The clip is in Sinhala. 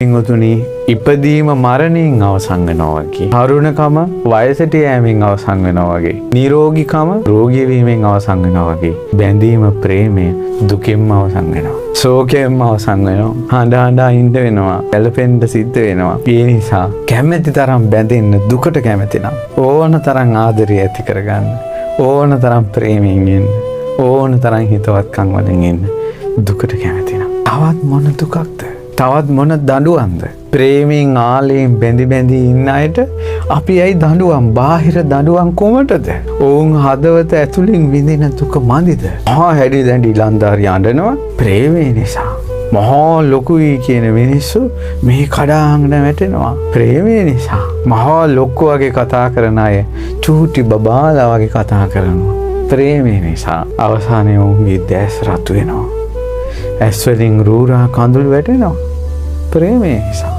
පින්වතුනි, ඉපදීම මරණයෙන් අවසන් වෙනවා වගේ. තරුණකම වයසට යෑමෙන් අවසන් වෙනවා වගේ. නිරෝගීකම රෝගී වීමෙන් අවසන් වෙනවා වගේ. බැඳීම ප්‍රේමය දුකෙන්ම අවසන් වෙනවා. ශෝකයෙන්ම අවසන් වෙනවා. හඬ හඬ ඉන්න වෙනවා. ගැළපෙන්න සිද්ධ වෙනවා. ඒ නිසා කැමැති තරම් බැඳෙන්න, දුකට කැමැති නම් ඕන තරම් ආදරය ඇති කරගන්න. ඕන තරම් ප්‍රේමයෙන් ඉන්න. ඕන තරම් හිතවත්කම් වලින් ඉන්න. දුකට කැමැති නම් තවත් මොන දුකක්ද? තවත් මොන දඬුවම්ද? ප්‍රේමයෙන් ආලයෙන් බැඳි ඉන්න අයට අපි ඇයි දඬුවම්? බාහිර දඬුවම් කොමටද? ඔවුන් හදවත ඇතුලින් විඳින දුක මදිද? මහා හැඩි දැඬි ලන්දාරි අඬනවා ප්‍රේමය නිසා. මහා ලොකුයි කියන මිනිස්සු මේ කඩාංගන වැටෙනවා ප්‍රේමය නිසා. මහා ලොක්කු වගේ කතා කරන අය චූටි බබාලා වගේ කතා කරනවා ප්‍රේමය නිසා. අවසානයේ ඔවුන්ගේ දැස් රතු වෙනවා. ඇස් වලින් රූරා කඳුළු වැටෙනවා ප්‍රේමය නිසා.